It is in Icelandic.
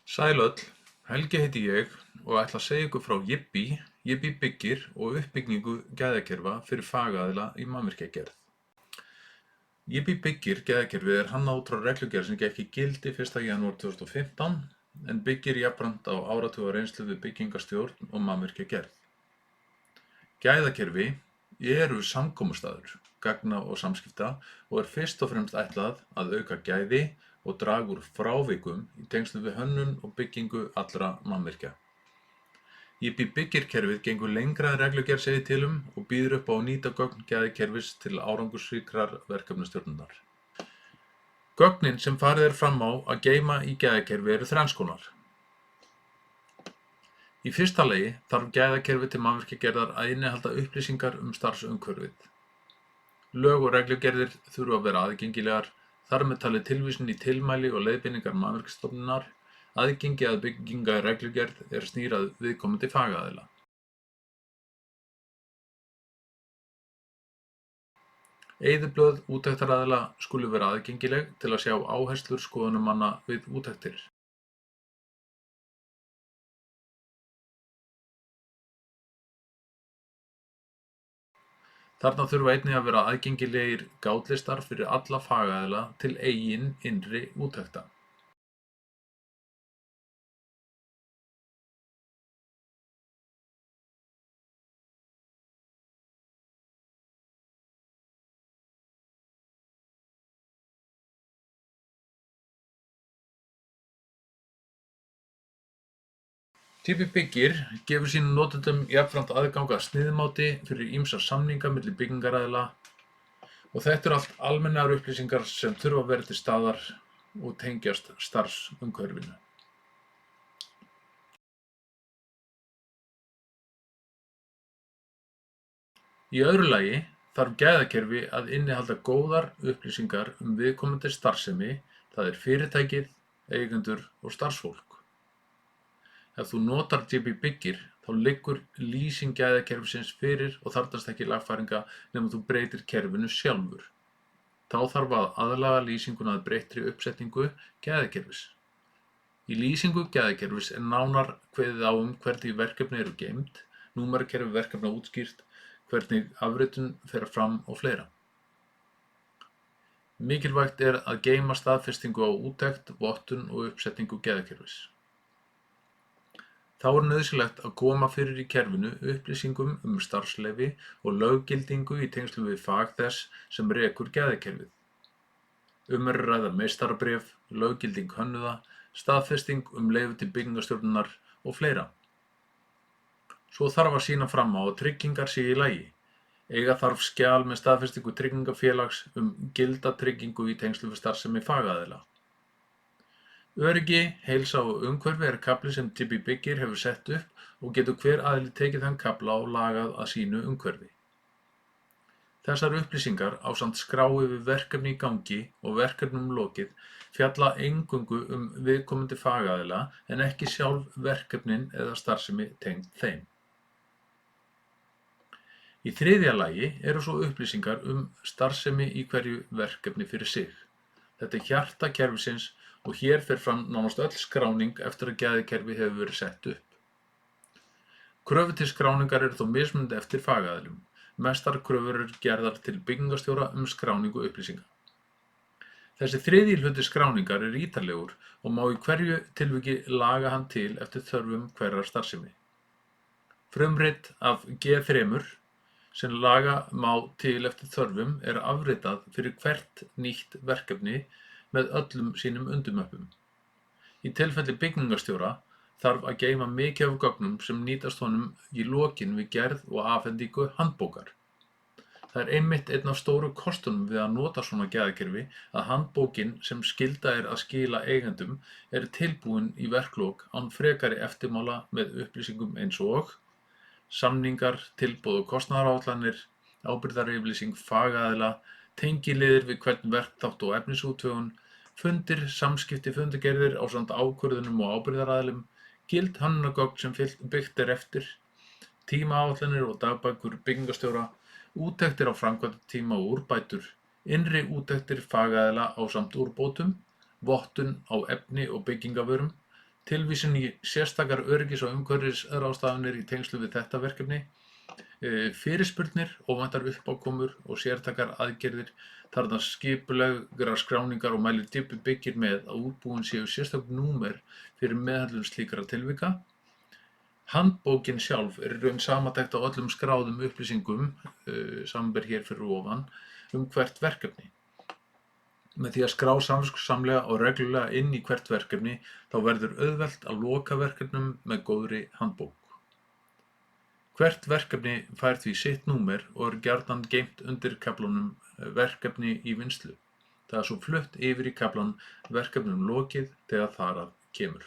Sæl öll, Helgi heiti ég og ætla að segja ykkur frá Jibbi byggir og uppbyggingu gæðakerfa fyrir fagaðila í mannvirkjagerð. Jibbi byggir gæðakerfið er hannað út frá reglugerð sem gekk í gildi 1. janúar 2015 en byggir jafnframt á áratuga reynslu við byggingarstjórn og mannvirkjagerð. Gæðakerfi eru samkomustaður, gagna og samskipta og er fyrst og fremst ætlað að auka gæði og draga úr frávikum í tengslum við hönnun og byggingu allra mannvirkja. Jibbi byggir-kerfið gengur lengra en reglugerð segir til og býður upp á að nýta gögn gæðakerfis til árangursríkrar verkefnastjórnunar. Gögnin sem farið er fram á að geyma í gæðakerfi eru þrenns konar. Í fyrsta lagi þarf gæðakerfi til mannvirkjagerðar að innihalda upplýsingar starfsumhverfið. Lög og reglugerðir þurfa að vera aðgengilegar, þar með talið tilvísun í tilmæli og leiðbeiningar Mannvirkjastofnunar, aðgengi að byggingareglugerð er snýr að viðkomandi fagaðila. Eyðublöð úttekt skulu vera aðgengileg til að sjá áherslur skoðunarmanna við úttektir. Þarna þurfa einnig að vera aðgengilegir gátlistar fyrir alla fagaðila til eigin innri úttekta. Jibbi byggir gefur sínum notendum jafnframt aðgang að sniðmáti fyrir ýmsa samninga milli byggingaraðila og þetta eru allt almennar upplýsingar sem þurfa að vera til staðar og tengjast starfsumhverfinu. Í öðru lagi þarf gæðakerfi að innihalda góðar upplýsingar viðkomandi starfsemi, það er fyrirtækið, eigendur og starfsfólk. Ef þú notar Jibbi byggir, þá liggur lýsing gæðakerfisins fyrir og þarfnast ekki lagfæringa nema þú breytir kerfinu sjálfur. Þá þarf að aðlaga lýsinguna að breyttri uppsetningu gæðakerfis. Í lýsingu gæðakerfis er nánar kveðið á hvernig verkefni eru geymd, númerakerfi verkefna útskýrt, hvernig afritun fer fram og fleira. Mikilvægt er að geyma staðfestingu á úttekt, vottun og uppsetningu gæðakerfis. Þá er nauðsynlegt að koma fyrir í kerfinu upplýsingum starfsleyfi og löggildingu í tengslum við fag þess sem rekur gæðakerfið. Er að ræða meistarabréf, löggilding hönnuða, staðfesting leyfi til byggingarstjórnunar og fleira. Svo þarf að sýna fram á að tryggingar séu í lagi. Eiga þarf skjal með staðfestingu tryggingafélags gilda tryggingu í tengslum við starfsemi fagaðila. Öryggi, heilsa og umhverfi er kafli sem Jibbi byggir hefur sett upp og getur hver aðili tekið þann kafla og lagað að sínu umhverfi. Þessar upplýsingar ásamt skrá yfir verkefni í gangi og verkefnum lokið fjalla eingöngu viðkomandi fagaðila en ekki sjálf verkefnin eða starfsemi tengd þeim. Í þriðja lagi eru svo upplýsingar starfsemi í hverju verkefni fyrir sig. Þetta er hjarta kerfisins og hér fer fram nánast öll skráning eftir að gæðakerfi hefur verið sett upp. Kröfur til skráningar eru þó mismunandi eftir fagaðilum. Mestar kröfur eru gerðar til byggingarstjóra skráningu upplýsinga. Þessi þriðji hluti skráningar er ítarlegur og má í hverju tilviki laga hann til eftir þörfum hverrar starfsemi. Frumrit af G3 sem laga má til eftir þörfum er afritað fyrir hvert nýtt verkefni með öllum sínum undirmöppum. Í tilfelli byggingarstjóra þarf að geyma mikið af gögnum sem nýtast honum í lokin við gerð og afhendingu handbókar. Það er einmitt einn af stóru kostunum við að nota svona gæðakerfi að handbókin sem skylda er að skila eigendum er tilbúin í verklok án frekari eftirmála með upplýsingum eins og samningar, tilboð og kostnaðaráætlanir, ábyrgðaryfirlýsing fagaðila, tengiliðir við hvern verkþátt og efnisútvegun, fundir, samskipti, fundargerðir ásamt ákvörðunum og ábyrgðaraðilum, gild hönnunargögn sem byggt er eftir, tímaáætlanir og dagbækur byggingarstjóra, úttektir á framkvæmdatíma og úrbætur, innri úttektir fagaðila ásamt úrbótum, vottun á efni og byggingarvörum, Tilvísun í sérstakar öryggis- og umhverfisráðstafanir í tengslum við þetta verkefni. Fyrirspurnir, óvæntar uppákomur og sértækar aðgerðir þarfnast skipulegrar skráningar og mælir byggir með að útbúin séu sérstök númer fyrir meðhöndlun slíkra tilvika. Handbókin sjálf í raun samantekt á öllum skráðum upplýsingum, samanber hér fyrir ofan, hvert verkefni. Með því að skrá samviskusamlega og reglulega inn í hvert verkefni þá verður auðvelt að loka verkefnum með góðri handbók. Hvert verkefni fær því sitt númer og gjarnan geymt undir kaflanum verkefni í vinnslu. Það svo flutt yfir í kaflann verkefnum lokið þegar þar að kemur.